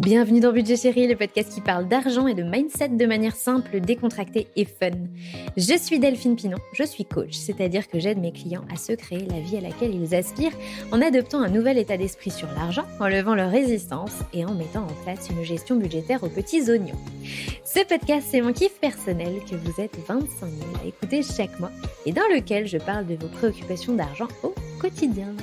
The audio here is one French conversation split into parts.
Bienvenue dans Budget Chéri, le podcast qui parle d'argent et de mindset de manière simple, décontractée et fun. Je suis Delphine Pinon, je suis coach, c'est-à-dire que j'aide mes clients à se créer la vie à laquelle ils aspirent en adoptant un nouvel état d'esprit sur l'argent, en levant leur résistance et en mettant en place une gestion budgétaire aux petits oignons. Ce podcast, c'est mon kiff personnel que vous êtes 25 000 à écouter chaque mois et dans lequel je parle de vos préoccupations d'argent au quotidien.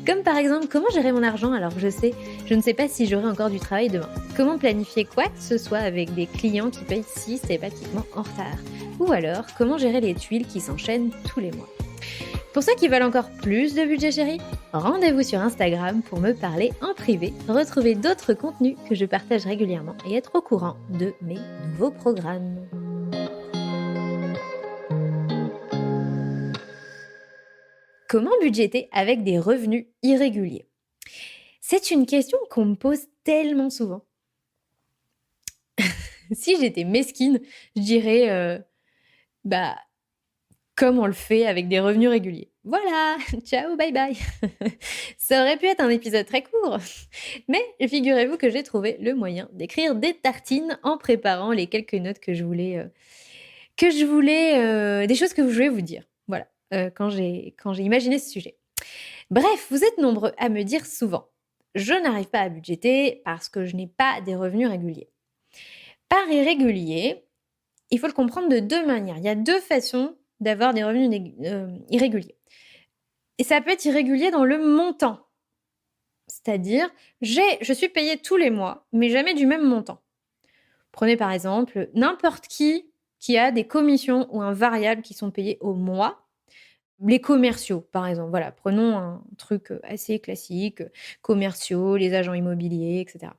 Comme par exemple, comment gérer mon argent alors que je ne sais pas si j'aurai encore du travail demain. Comment planifier quoi que ce soit avec des clients qui payent systématiquement en retard. Ou alors, comment gérer les tuiles qui s'enchaînent tous les mois. Pour ceux qui veulent encore plus de budget chéri, rendez-vous sur Instagram pour me parler en privé, retrouver d'autres contenus que je partage régulièrement et être au courant de mes nouveaux programmes. Comment budgéter avec des revenus irréguliers ? C'est une question qu'on me pose tellement souvent. Si j'étais mesquine, je dirais comme on le fait avec des revenus réguliers. Voilà, ciao, bye bye. Ça aurait pu être un épisode très court, mais figurez-vous que j'ai trouvé le moyen d'écrire des tartines en préparant les quelques notes des choses que je voulais vous dire. Voilà, quand j'ai imaginé ce sujet. Bref, vous êtes nombreux à me dire souvent « Je n'arrive pas à budgéter parce que je n'ai pas des revenus réguliers ». Par irrégulier, il faut le comprendre de deux manières. Il y a deux façons d'avoir des revenus irréguliers. Et ça peut être irrégulier dans le montant. C'est-à-dire, je suis payée tous les mois, mais jamais du même montant. Prenez par exemple n'importe qui a des commissions ou un variable qui sont payés au mois. Les commerciaux, par exemple. Voilà, prenons un truc assez classique, commerciaux, les agents immobiliers, etc.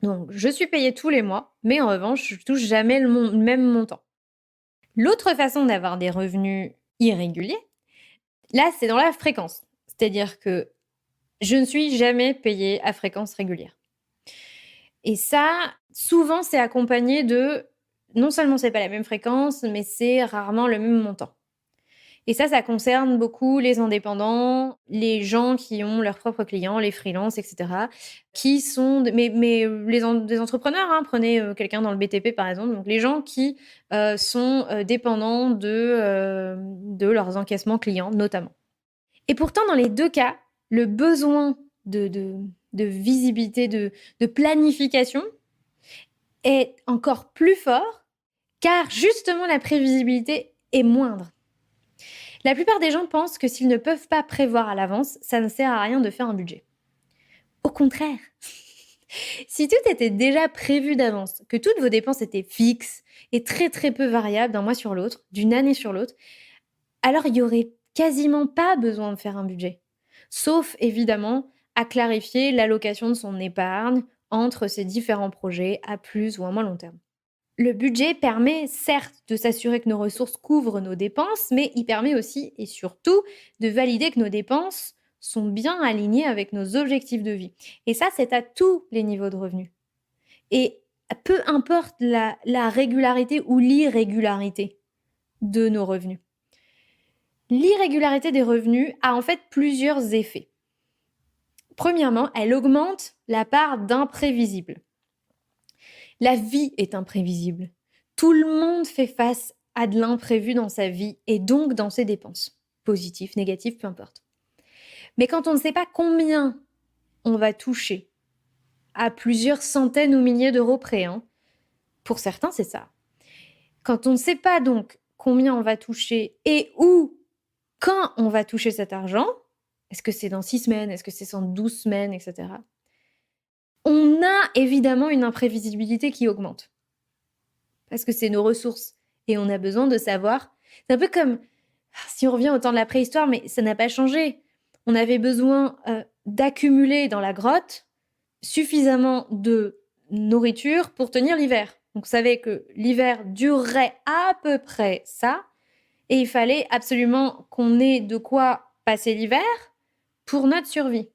Donc, je suis payée tous les mois, mais en revanche, je ne touche jamais le même montant. L'autre façon d'avoir des revenus irréguliers, là, c'est dans la fréquence. C'est-à-dire que je ne suis jamais payée à fréquence régulière. Et ça, souvent, c'est accompagné de, non seulement c'est pas la même fréquence, mais c'est rarement le même montant. Et ça concerne beaucoup les indépendants, les gens qui ont leurs propres clients, les freelances, etc. Qui sont des entrepreneurs, hein, prenez quelqu'un dans le BTP par exemple, donc les gens qui sont dépendants de leurs encaissements clients notamment. Et pourtant, dans les deux cas, le besoin de visibilité, de planification est encore plus fort, car justement la prévisibilité est moindre. La plupart des gens pensent que s'ils ne peuvent pas prévoir à l'avance, ça ne sert à rien de faire un budget. Au contraire, si tout était déjà prévu d'avance, que toutes vos dépenses étaient fixes et très très peu variables d'un mois sur l'autre, d'une année sur l'autre, alors il n'y aurait quasiment pas besoin de faire un budget. Sauf évidemment à clarifier l'allocation de son épargne entre ces différents projets à plus ou à moins long terme. Le budget permet certes de s'assurer que nos ressources couvrent nos dépenses, mais il permet aussi et surtout de valider que nos dépenses sont bien alignées avec nos objectifs de vie. Et ça, c'est à tous les niveaux de revenus. Et peu importe la régularité ou l'irrégularité de nos revenus. L'irrégularité des revenus a en fait plusieurs effets. Premièrement, elle augmente la part d'imprévisible. La vie est imprévisible. Tout le monde fait face à de l'imprévu dans sa vie et donc dans ses dépenses. Positif, négatif, peu importe. Mais quand on ne sait pas combien on va toucher, à plusieurs centaines ou milliers d'euros près, pour certains c'est ça. Quand on ne sait pas donc combien on va toucher et où, quand on va toucher cet argent, est-ce que c'est dans 6 semaines, est-ce que c'est dans 12 semaines, etc. On a évidemment une imprévisibilité qui augmente. Parce que c'est nos ressources. Et on a besoin de savoir. C'est un peu comme, si on revient au temps de la préhistoire, mais ça n'a pas changé. On avait besoin d'accumuler dans la grotte suffisamment de nourriture pour tenir l'hiver. Donc on savait que l'hiver durerait à peu près ça. Et il fallait absolument qu'on ait de quoi passer l'hiver pour notre survie.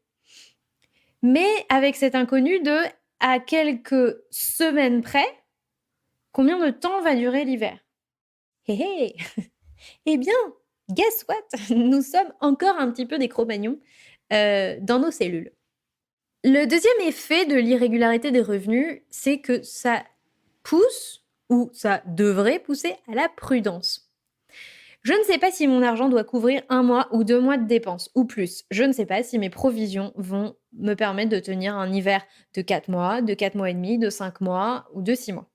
Mais avec cet inconnu de à quelques semaines près, combien de temps va durer l'hiver ? Eh bien, guess what ? Nous sommes encore un petit peu des Cro-Magnons dans nos cellules. Le deuxième effet de l'irrégularité des revenus, c'est que ça pousse, ou ça devrait pousser, à la prudence. Je ne sais pas si mon argent doit couvrir 1 mois ou 2 mois de dépenses, ou plus. Je ne sais pas si mes provisions vont me permettre de tenir un hiver de 4 mois, de 4 mois et demi, de 5 mois ou de 6 mois.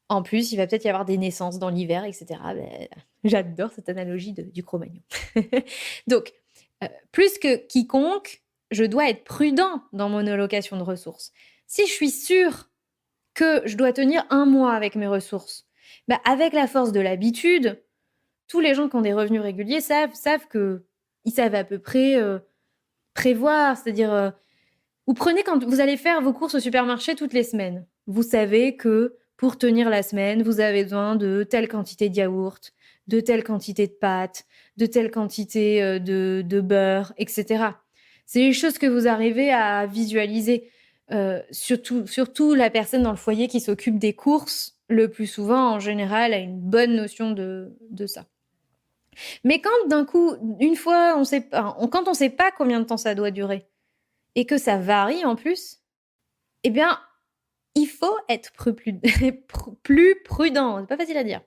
En plus, il va peut-être y avoir des naissances dans l'hiver, etc. J'adore cette analogie du Cro-Magnon. Donc, plus que quiconque, je dois être prudent dans mon allocation de ressources. Si je suis sûre que je dois tenir 1 mois avec mes ressources, avec la force de l'habitude, tous les gens qui ont des revenus réguliers savent qu'ils savent à peu près prévoir. C'est-à-dire, vous prenez quand vous allez faire vos courses au supermarché toutes les semaines. Vous savez que pour tenir la semaine, vous avez besoin de telle quantité de yaourt, de telle quantité de pâtes, de telle quantité de beurre, etc. C'est les choses que vous arrivez à visualiser. Surtout la personne dans le foyer qui s'occupe des courses, le plus souvent, en général, a une bonne notion de ça. Mais quand d'un coup, une fois, quand on sait pas combien de temps ça doit durer, et que ça varie en plus, eh bien, il faut être plus prudent. C'est pas facile à dire.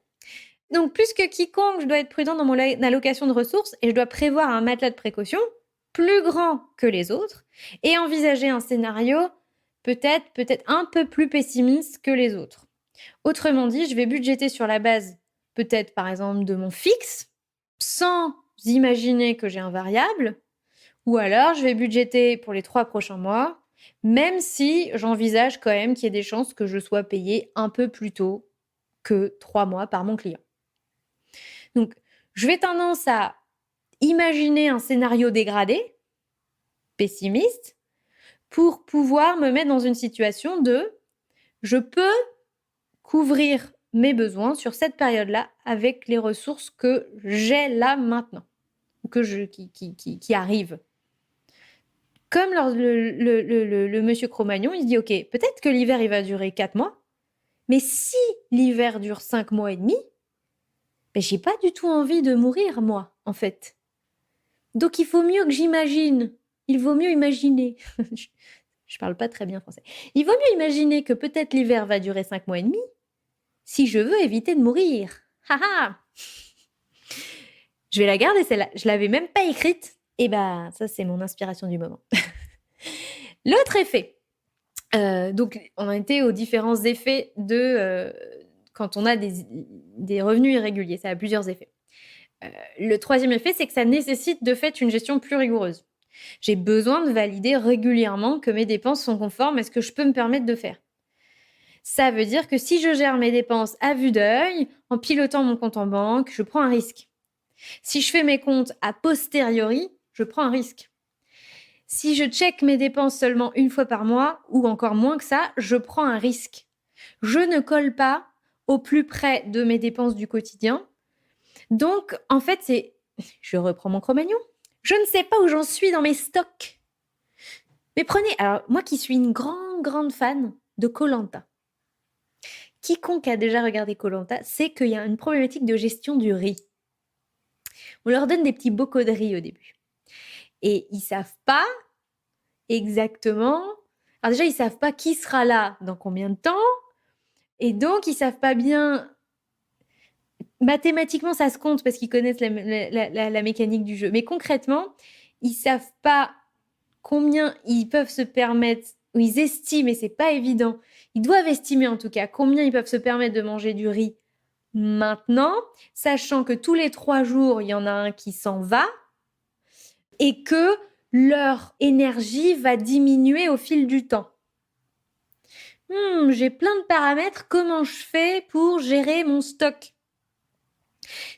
Donc, plus que quiconque, je dois être prudent dans mon allocation de ressources et je dois prévoir un matelas de précaution plus grand que les autres et envisager un scénario peut-être un peu plus pessimiste que les autres. Autrement dit, je vais budgéter sur la base peut-être par exemple de mon fixe sans imaginer que j'ai un variable, ou alors je vais budgéter pour les 3 prochains mois, même si j'envisage quand même qu'il y ait des chances que je sois payée un peu plus tôt que 3 mois par mon client. Donc, je vais tendance à imaginer un scénario dégradé, pessimiste, pour pouvoir me mettre dans une situation de je peux couvrir mes besoins sur cette période-là avec les ressources que j'ai là maintenant, qui arrivent. Comme le monsieur Cro-Magnon, il se dit ok, peut-être que l'hiver il va durer 4 mois, mais si l'hiver dure 5 mois et demi, j'ai pas du tout envie de mourir, moi, en fait. Donc il faut mieux que j'imagine. Il vaut mieux imaginer. Je parle pas très bien français. Il vaut mieux imaginer que peut-être l'hiver va durer 5 mois et demi si je veux éviter de mourir. Haha. Je vais la garder celle-là. Je l'avais même pas écrite. Et ça c'est mon inspiration du moment. L'autre effet. Donc on a été aux différents effets de quand on a des revenus irréguliers. Ça a plusieurs effets. Le troisième effet, c'est que ça nécessite de fait une gestion plus rigoureuse. J'ai besoin de valider régulièrement que mes dépenses sont conformes à ce que je peux me permettre de faire. Ça veut dire que si je gère mes dépenses à vue d'œil, en pilotant mon compte en banque, je prends un risque. Si je fais mes comptes a posteriori, je prends un risque. Si je check mes dépenses seulement une fois par mois, ou encore moins que ça, je prends un risque. Je ne colle pas au plus près de mes dépenses du quotidien. Donc, en fait, je reprends mon Cro-Magnon. Je ne sais pas où j'en suis dans mes stocks. Mais prenez, alors moi qui suis une grande fan de Koh-Lanta. Quiconque a déjà regardé Koh-Lanta sait qu'il y a une problématique de gestion du riz. On leur donne des petits bocaux de riz au début. Et ils savent pas exactement... Alors déjà, ils savent pas qui sera là dans combien de temps. Et donc, ils savent pas bien... Mathématiquement, ça se compte parce qu'ils connaissent la mécanique du jeu. Mais concrètement, ils savent pas combien ils peuvent se permettre, ou ils estiment, et c'est pas évident, ils doivent estimer en tout cas combien ils peuvent se permettre de manger du riz maintenant, sachant que tous les 3 jours, il y en a un qui s'en va et que leur énergie va diminuer au fil du temps. J'ai plein de paramètres, comment je fais pour gérer mon stock?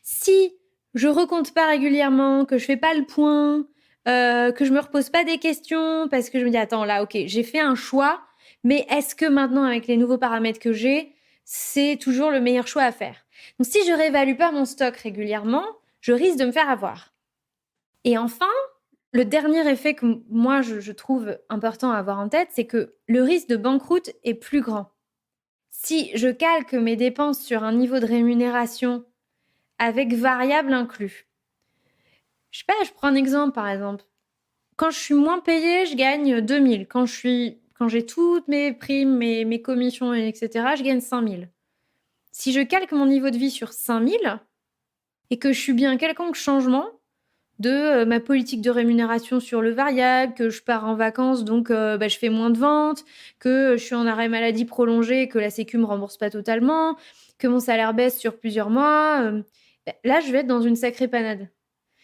Si je recompte pas régulièrement, que je fais pas le point, que je me repose pas des questions parce que je me dis attends là ok j'ai fait un choix, mais est-ce que maintenant avec les nouveaux paramètres que j'ai, c'est toujours le meilleur choix à faire? Donc si je réévalue pas mon stock régulièrement, je risque de me faire avoir. Et enfin, le dernier effet que moi je trouve important à avoir en tête, c'est que le risque de banqueroute est plus grand. Si je calque mes dépenses sur un niveau de rémunération avec variable inclus. Je sais pas, je prends un exemple par exemple. Quand je suis moins payée, je gagne 2 000. Quand j'ai toutes mes primes, mes commissions et cetera, je gagne 5 000. Si je calque mon niveau de vie sur 5 000 et que je subis un quelconque changement de ma politique de rémunération sur le variable, que je pars en vacances, donc je fais moins de ventes, que je suis en arrêt maladie prolongé, que la sécu me rembourse pas totalement, que mon salaire baisse sur plusieurs mois, là, je vais être dans une sacrée panade.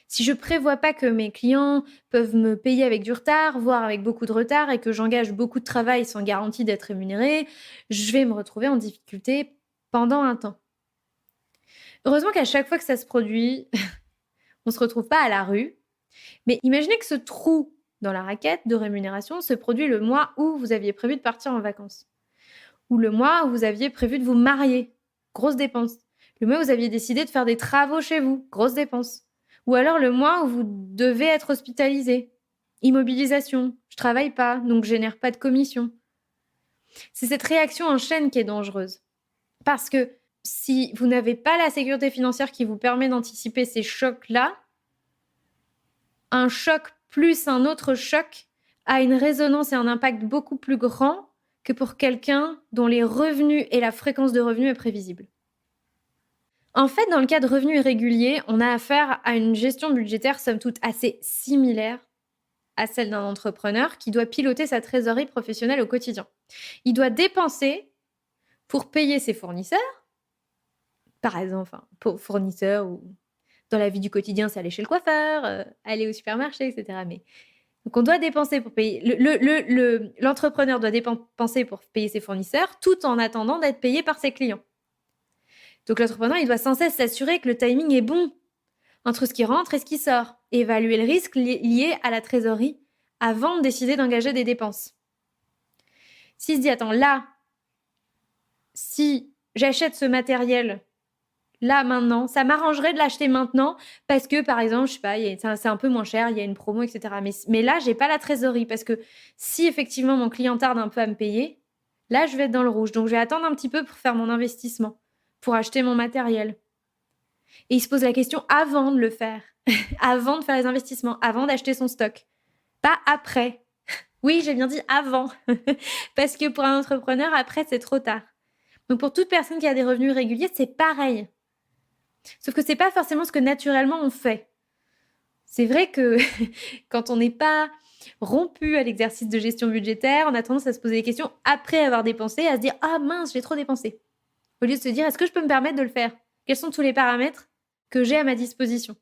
Si je prévois pas que mes clients peuvent me payer avec du retard, voire avec beaucoup de retard, et que j'engage beaucoup de travail sans garantie d'être rémunérée, je vais me retrouver en difficulté pendant un temps. Heureusement qu'à chaque fois que ça se produit, on se retrouve pas à la rue. Mais imaginez que ce trou dans la raquette de rémunération se produit le mois où vous aviez prévu de partir en vacances. Ou le mois où vous aviez prévu de vous marier. Grosse dépense. Le mois où vous aviez décidé de faire des travaux chez vous. Grosse dépense. Ou alors le mois où vous devez être hospitalisé. Immobilisation. Je travaille pas, donc je génère pas de commission. C'est cette réaction en chaîne qui est dangereuse. Parce que si vous n'avez pas la sécurité financière qui vous permet d'anticiper ces chocs-là, un choc plus un autre choc a une résonance et un impact beaucoup plus grand que pour quelqu'un dont les revenus et la fréquence de revenus est prévisible. En fait, dans le cas de revenus irréguliers, on a affaire à une gestion budgétaire somme toute assez similaire à celle d'un entrepreneur qui doit piloter sa trésorerie professionnelle au quotidien. Il doit dépenser pour payer ses fournisseurs, par exemple, pour fournisseurs ou dans la vie du quotidien, c'est aller chez le coiffeur, aller au supermarché, etc. Donc on doit dépenser pour payer. L'entrepreneur doit dépenser pour payer ses fournisseurs tout en attendant d'être payé par ses clients. Donc l'entrepreneur, il doit sans cesse s'assurer que le timing est bon entre ce qui rentre et ce qui sort, et évaluer le risque lié à la trésorerie avant de décider d'engager des dépenses. S'il se dit, attends, là, si j'achète ce matériel là, maintenant, ça m'arrangerait de l'acheter maintenant parce que, par exemple, je sais pas, c'est un peu moins cher, il y a une promo, etc. Mais là, j'ai pas la trésorerie parce que si effectivement mon client tarde un peu à me payer, là, je vais être dans le rouge. Donc, je vais attendre un petit peu pour faire mon investissement, pour acheter mon matériel. Et il se pose la question avant de le faire, avant de faire les investissements, avant d'acheter son stock, pas après. Oui, j'ai bien dit avant, parce que pour un entrepreneur, après, c'est trop tard. Donc, pour toute personne qui a des revenus réguliers, c'est pareil. Sauf que c'est pas forcément ce que naturellement on fait. C'est vrai que quand on n'est pas rompu à l'exercice de gestion budgétaire, on a tendance à se poser des questions après avoir dépensé, à se dire « Ah mince, j'ai trop dépensé !» Au lieu de se dire « Est-ce que je peux me permettre de le faire ? Quels sont tous les paramètres que j'ai à ma disposition ?»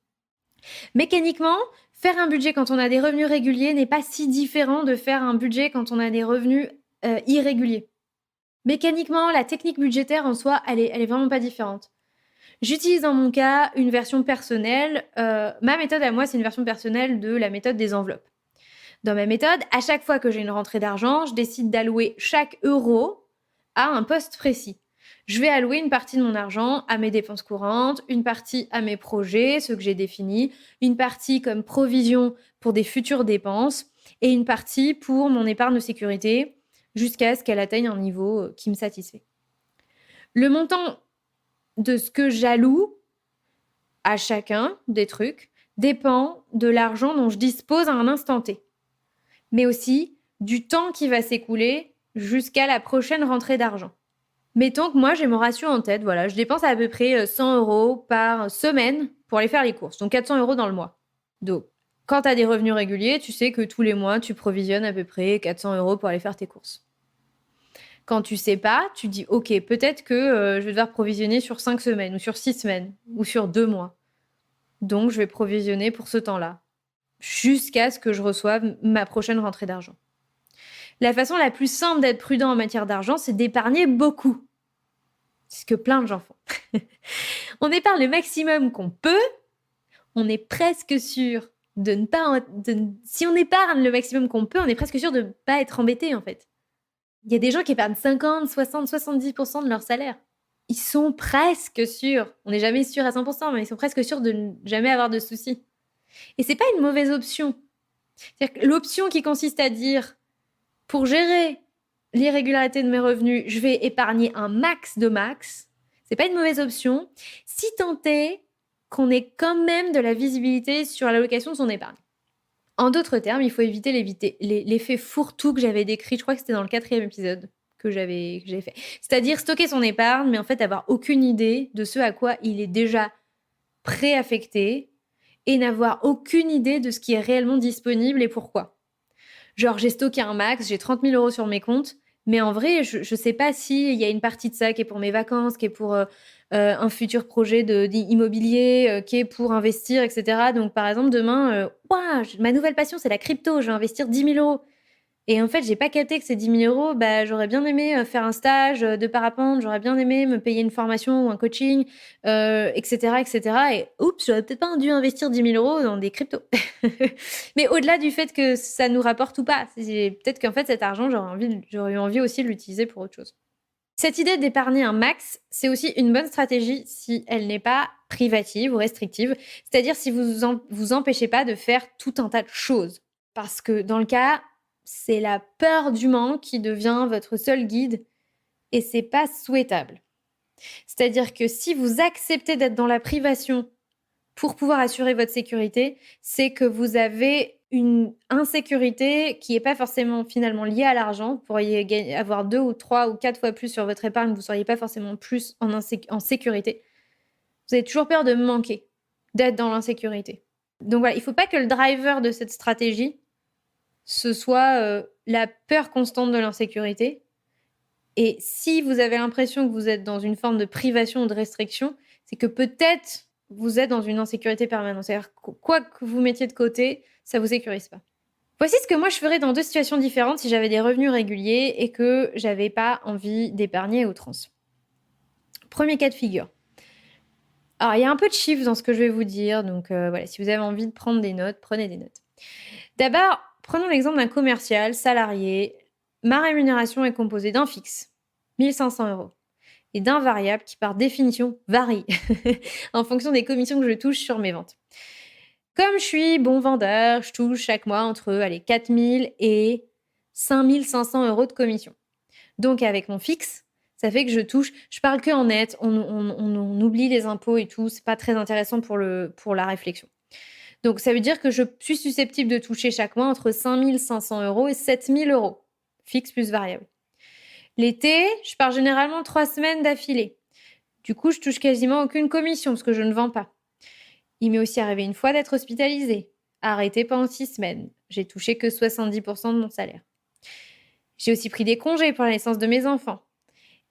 Mécaniquement, faire un budget quand on a des revenus réguliers n'est pas si différent de faire un budget quand on a des revenus irréguliers. Mécaniquement, la technique budgétaire en soi, elle est vraiment pas différente. J'utilise dans mon cas une version personnelle. Ma méthode à moi, c'est une version personnelle de la méthode des enveloppes. Dans ma méthode, à chaque fois que j'ai une rentrée d'argent, je décide d'allouer chaque euro à un poste précis. Je vais allouer une partie de mon argent à mes dépenses courantes, une partie à mes projets, ceux que j'ai définis, une partie comme provision pour des futures dépenses et une partie pour mon épargne de sécurité jusqu'à ce qu'elle atteigne un niveau qui me satisfait. Le montant de ce que j'alloue à chacun des trucs dépend de l'argent dont je dispose à un instant T, mais aussi du temps qui va s'écouler jusqu'à la prochaine rentrée d'argent. Mettons que moi, j'ai mon ratio en tête, voilà, je dépense à peu près 100 € par semaine pour aller faire les courses, donc 400 € dans le mois. Donc, quand tu as des revenus réguliers, tu sais que tous les mois, tu provisionnes à peu près 400 € pour aller faire tes courses. Quand tu sais pas, tu dis ok, peut-être que je vais devoir provisionner sur 5 semaines ou sur 6 semaines ou sur 2 mois. Donc, je vais provisionner pour ce temps-là jusqu'à ce que je reçoive ma prochaine rentrée d'argent. La façon la plus simple d'être prudent en matière d'argent, c'est d'épargner beaucoup. C'est ce que plein de gens font. On épargne le maximum qu'on peut. On est presque sûr de ne pas... Si on épargne le maximum qu'on peut, on est presque sûr de ne pas être embêté en fait. Il y a des gens qui épargnent 50, 60, 70% de leur salaire. Ils sont presque sûrs, on n'est jamais sûr à 100%, mais ils sont presque sûrs de ne jamais avoir de soucis. Et c'est pas une mauvaise option. C'est-à-dire que l'option qui consiste à dire, pour gérer l'irrégularité de mes revenus, je vais épargner un max de max, c'est pas une mauvaise option, si tant est qu'on ait quand même de la visibilité sur l'allocation de son épargne. En d'autres termes, il faut éviter l'effet fourre-tout que j'avais décrit, je crois que c'était dans le 4e épisode que j'avais fait. C'est-à-dire stocker son épargne, mais en fait avoir aucune idée de ce à quoi il est déjà préaffecté et n'avoir aucune idée de ce qui est réellement disponible et pourquoi. Genre, j'ai stocké un max, j'ai 30 000 € sur mes comptes, mais en vrai, je sais pas s'il y a une partie de ça qui est pour mes vacances, qui est pour un futur projet immobilier, qui est pour investir, etc. Donc, par exemple, demain, ma nouvelle passion, c'est la crypto, je vais investir 10 000 €. Et en fait, j'ai pas capté que ces 10 000 €, j'aurais bien aimé faire un stage de parapente, j'aurais bien aimé me payer une formation ou un coaching, etc., etc. Et oups, j'aurais peut-être pas dû investir 10 000 € dans des cryptos. Mais au-delà du fait que ça nous rapporte ou pas, peut-être qu'en fait, cet argent, j'aurais eu envie aussi de l'utiliser pour autre chose. Cette idée d'épargner un max, c'est aussi une bonne stratégie si elle n'est pas privative ou restrictive, c'est-à-dire si vous empêchez pas de faire tout un tas de choses. Parce que dans le cas, c'est la peur du manque qui devient votre seul guide et c'est pas souhaitable. C'est-à-dire que si vous acceptez d'être dans la privation pour pouvoir assurer votre sécurité, c'est que vous avez une insécurité qui n'est pas forcément finalement liée à l'argent. Vous pourriez avoir 2 ou 3 ou 4 fois plus sur votre épargne, vous ne seriez pas forcément plus en sécurité. Vous avez toujours peur de manquer, d'être dans l'insécurité. Donc voilà, il ne faut pas que le driver de cette stratégie, ce soit la peur constante de l'insécurité. Et si vous avez l'impression que vous êtes dans une forme de privation ou de restriction, c'est que peut-être vous êtes dans une insécurité permanente. C'est-à-dire que quoi que vous mettiez de côté, ça vous sécurise pas. Voici ce que moi je ferais dans 2 situations différentes si j'avais des revenus réguliers et que j'avais pas envie d'épargner à outrance. Premier cas de figure. Alors, il y a un peu de chiffres dans ce que je vais vous dire, donc voilà, si vous avez envie de prendre des notes, prenez des notes. D'abord, prenons l'exemple d'un commercial salarié. Ma rémunération est composée d'un fixe, 1 500 €, et d'un variable qui, par définition, varie en fonction des commissions que je touche sur mes ventes. Comme je suis bon vendeur, je touche chaque mois entre 4 000 et 5 500 € de commission. Donc, avec mon fixe, ça fait que je parle que en net, on oublie les impôts et tout, c'est pas très intéressant pour la réflexion. Donc, ça veut dire que je suis susceptible de toucher chaque mois entre 5 500 € et 7 000 €, fixe plus variable. L'été, je pars généralement 3 semaines d'affilée. Du coup, je touche quasiment aucune commission parce que je ne vends pas. Il m'est aussi arrivé une fois d'être hospitalisée, arrêtée pendant 6 semaines. J'ai touché que 70% de mon salaire. J'ai aussi pris des congés pour la naissance de mes enfants.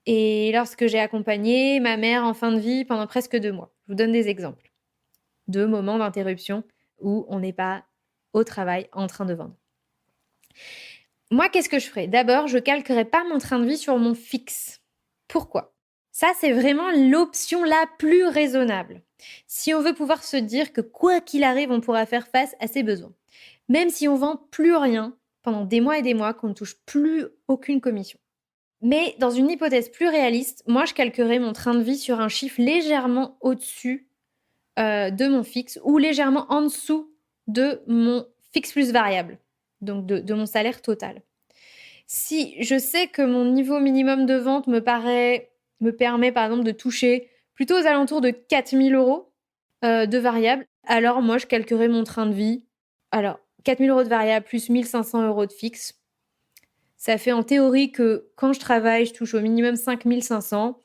Et lorsque j'ai accompagné ma mère en fin de vie pendant presque 2 mois. Je vous donne des exemples. 2 moments d'interruption où on n'est pas au travail en train de vendre. Moi, qu'est-ce que je ferais? D'abord, je calquerais pas mon train de vie sur mon fixe. Pourquoi? Ça, c'est vraiment l'option la plus raisonnable. Si on veut pouvoir se dire que quoi qu'il arrive, on pourra faire face à ses besoins. Même si on vend plus rien pendant des mois et des mois, qu'on ne touche plus aucune commission. Mais dans une hypothèse plus réaliste, moi, je calquerais mon train de vie sur un chiffre légèrement au-dessus de mon fixe ou légèrement en dessous de mon fixe plus variable, donc de mon salaire total. Si je sais que mon niveau minimum de vente me permet par exemple de toucher plutôt aux alentours de 4 000 € de variable, alors moi je calquerai mon train de vie. Alors 4 000 € de variable plus 1 500 € de fixe, ça fait en théorie que quand je travaille, je touche au minimum 5 500.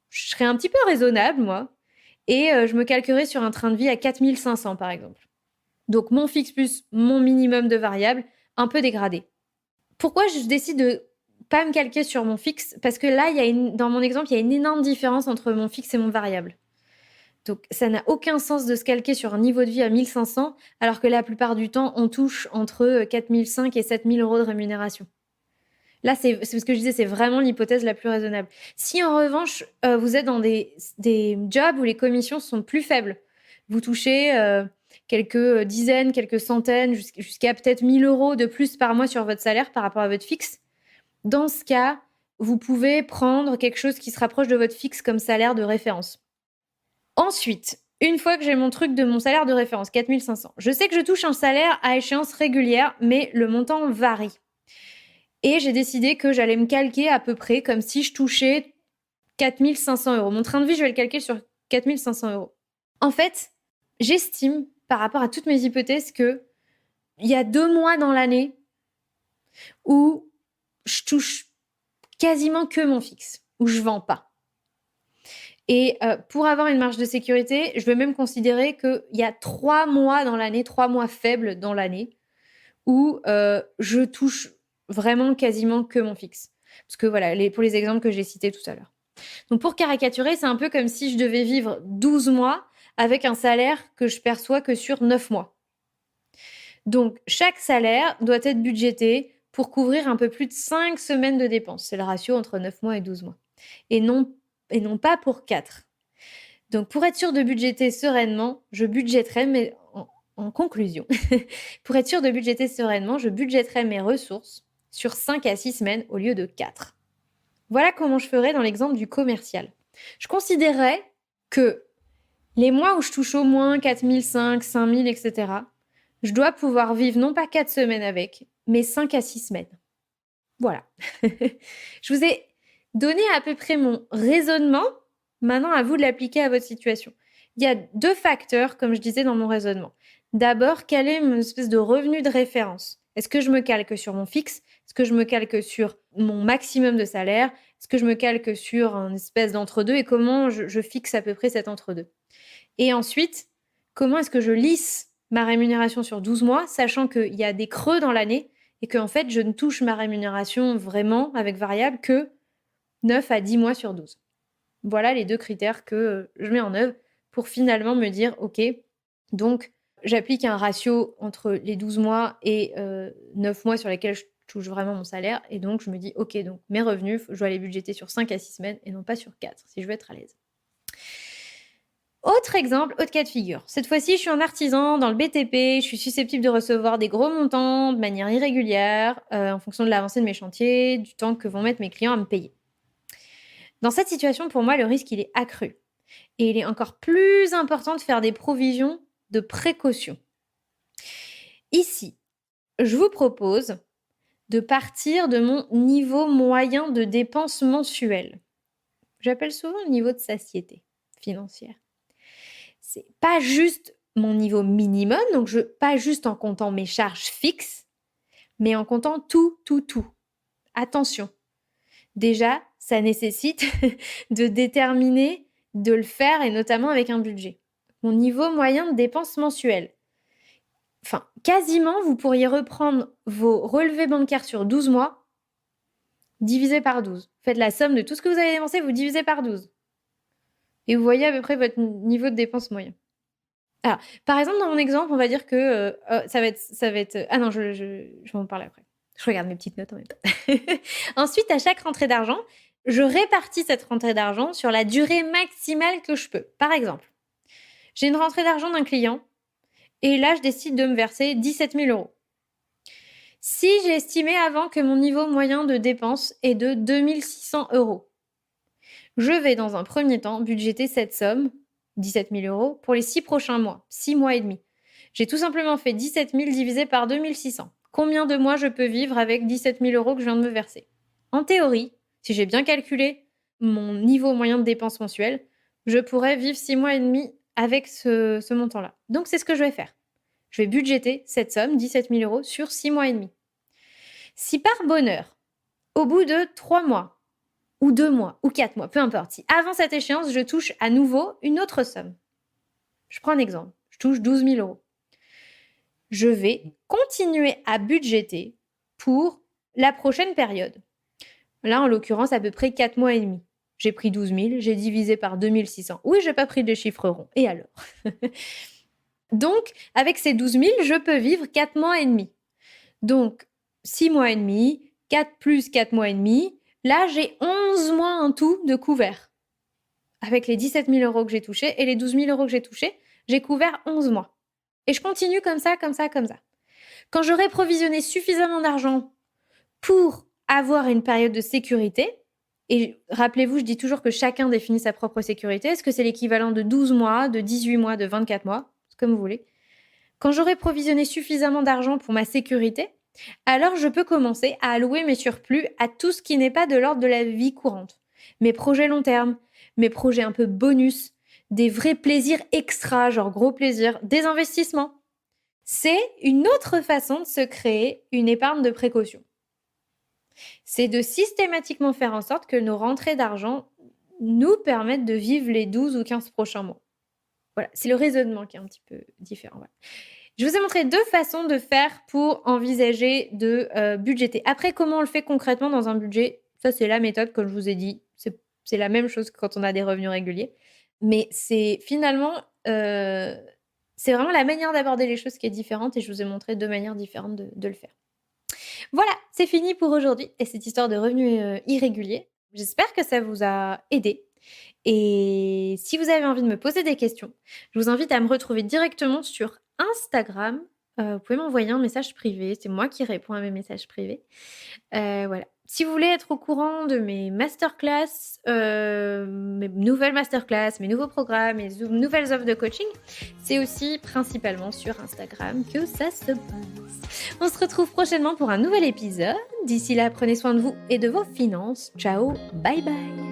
Je serais un petit peu raisonnable, moi. Et je me calquerais sur un train de vie à 4 500, par exemple. Donc, mon fixe plus mon minimum de variable, un peu dégradé. Pourquoi je décide de pas me calquer sur mon fixe? Parce que là, dans mon exemple, il y a une énorme différence entre mon fixe et mon variable. Donc, ça n'a aucun sens de se calquer sur un niveau de vie à 1 500, alors que la plupart du temps, on touche entre 4 500 et 7 000 € de rémunération. Là, c'est ce que je disais, c'est vraiment l'hypothèse la plus raisonnable. Si en revanche, vous êtes dans des jobs où les commissions sont plus faibles, vous touchez quelques dizaines, quelques centaines, jusqu'à peut-être 1 000 € de plus par mois sur votre salaire par rapport à votre fixe, dans ce cas, vous pouvez prendre quelque chose qui se rapproche de votre fixe comme salaire de référence. Ensuite, une fois que j'ai mon truc de mon salaire de référence, 4 500, je sais que je touche un salaire à échéance régulière, mais le montant varie. Et j'ai décidé que j'allais me calquer à peu près comme si je touchais 4 500 €. Mon train de vie, je vais le calquer sur 4 500 €. En fait, j'estime, par rapport à toutes mes hypothèses, que il y a 2 mois dans l'année où je touche quasiment que mon fixe, où je vends pas. Et pour avoir une marge de sécurité, je vais même considérer qu'il y a 3 mois dans l'année, 3 mois faibles dans l'année, où je touche vraiment quasiment que mon fixe. Parce que voilà, pour les exemples que j'ai cités tout à l'heure. Donc pour caricaturer, c'est un peu comme si je devais vivre 12 mois avec un salaire que je perçois que sur 9 mois. Donc chaque salaire doit être budgété pour couvrir un peu plus de 5 semaines de dépenses. C'est le ratio entre 9 mois et 12 mois. Et non pas pour 4. Donc pour être sûr de budgéter sereinement, je budgéterai mes... En conclusion, pour être sûr de budgéter sereinement, je budgéterai mes ressources sur 5 à 6 semaines au lieu de 4. Voilà comment je ferais dans l'exemple du commercial. Je considérerais que les mois où je touche au moins 4 500, 5 000, etc., je dois pouvoir vivre non pas 4 semaines avec, mais 5 à 6 semaines. Voilà. Je vous ai donné à peu près mon raisonnement. Maintenant, à vous de l'appliquer à votre situation. Il y a 2 facteurs, comme je disais dans mon raisonnement. D'abord, quel est mon espèce de revenu de référence? Est-ce que je me calque sur mon fixe? Est-ce que je me calque sur mon maximum de salaire? Est-ce que je me calque sur un espèce d'entre-deux? Et comment je fixe à peu près cet entre-deux? Et ensuite, comment est-ce que je lisse ma rémunération sur 12 mois, sachant qu'il y a des creux dans l'année et qu'en fait, je ne touche ma rémunération vraiment avec variable que 9 à 10 mois sur 12. Voilà les 2 critères que je mets en œuvre pour finalement me dire, OK, donc j'applique un ratio entre les 12 mois et 9 mois sur lesquels je touche vraiment mon salaire. Et donc, je me dis, OK, donc mes revenus, je dois les budgéter sur 5 à 6 semaines et non pas sur 4, si je veux être à l'aise. Autre exemple, autre cas de figure. Cette fois-ci, je suis un artisan dans le BTP, je suis susceptible de recevoir des gros montants de manière irrégulière en fonction de l'avancée de mes chantiers, du temps que vont mettre mes clients à me payer. Dans cette situation, pour moi, le risque, il est accru. Et il est encore plus important de faire des provisions de précaution. Ici, je vous propose de partir de mon niveau moyen de dépenses mensuelles. J'appelle souvent le niveau de satiété financière. C'est pas juste mon niveau minimum, donc pas juste en comptant mes charges fixes, mais en comptant tout. Attention, déjà, ça nécessite de déterminer, de le faire, et notamment avec un budget. Mon niveau moyen de dépenses mensuelles. Enfin, quasiment, vous pourriez reprendre vos relevés bancaires sur 12 mois, divisé par 12. Faites la somme de tout ce que vous avez dépensé, vous divisez par 12. Et vous voyez à peu près votre niveau de dépenses moyen. Alors, par exemple, dans mon exemple, on va dire que ça va être... Ah non, je vais en parler après. Je regarde mes petites notes en même temps. Ensuite, à chaque rentrée d'argent, je répartis cette rentrée d'argent sur la durée maximale que je peux. Par exemple, j'ai une rentrée d'argent d'un client et là, je décide de me verser 17 000 €. Si j'ai estimé avant que mon niveau moyen de dépense est de 2 600 €, je vais dans un premier temps budgéter cette somme, 17 000 €, pour les 6 prochains mois, 6 mois et demi. J'ai tout simplement fait 17 000 divisé par 2 600. Combien de mois je peux vivre avec 17 000 € que je viens de me verser? En théorie, si j'ai bien calculé mon niveau moyen de dépenses mensuelles, je pourrais vivre 6 mois et demi avec ce montant-là. Donc, c'est ce que je vais faire. Je vais budgéter cette somme, 17 000 € sur 6 mois et demi. Si par bonheur, au bout de 3 mois, ou 2 mois, ou 4 mois, peu importe, si avant cette échéance, je touche à nouveau une autre somme. Je prends un exemple. Je touche 12 000 €. Je vais continuer à budgéter pour la prochaine période. Là, en l'occurrence, à peu près 4 mois et demi. J'ai pris 12 000, j'ai divisé par 2 600. Oui, je n'ai pas pris de chiffres ronds. Et alors? Donc, avec ces 12 000, je peux vivre 4 mois et demi. Donc, 6 mois et demi, 4 plus 4 mois et demi. Là, j'ai 11 mois en tout de couvert. Avec les 17 000 € que j'ai touchés et les 12 000 € que j'ai touchés, j'ai couvert 11 mois. Et je continue comme ça. Quand j'aurai provisionné suffisamment d'argent pour avoir une période de sécurité, et rappelez-vous, je dis toujours que chacun définit sa propre sécurité. Est-ce que c'est l'équivalent de 12 mois, de 18 mois, de 24 mois? C'est comme vous voulez. Quand j'aurai provisionné suffisamment d'argent pour ma sécurité, alors je peux commencer à allouer mes surplus à tout ce qui n'est pas de l'ordre de la vie courante. Mes projets long terme, mes projets un peu bonus, des vrais plaisirs extra, genre gros plaisir, des investissements. c'est une autre façon de se créer une épargne de précaution. C'est de systématiquement faire en sorte que nos rentrées d'argent nous permettent de vivre les 12 ou 15 prochains mois. Voilà, c'est le raisonnement qui est un petit peu différent. Voilà. Je vous ai montré 2 façons de faire pour envisager de budgéter. Après, comment on le fait concrètement dans un budget? Ça, c'est la méthode, comme je vous ai dit. C'est la même chose que quand on a des revenus réguliers. Mais c'est finalement, c'est vraiment la manière d'aborder les choses qui est différente et je vous ai montré 2 manières différentes de le faire. Voilà, c'est fini pour aujourd'hui et cette histoire de revenus, irréguliers. J'espère que ça vous a aidé et si vous avez envie de me poser des questions, je vous invite à me retrouver directement sur Instagram. Vous pouvez m'envoyer un message privé, c'est moi qui réponds à mes messages privés. Voilà. Si vous voulez être au courant de mes masterclass, mes nouvelles masterclass, mes nouveaux programmes, mes nouvelles offres de coaching, c'est aussi principalement sur Instagram que ça se passe. On se retrouve prochainement pour un nouvel épisode. D'ici là, prenez soin de vous et de vos finances. Ciao, bye bye.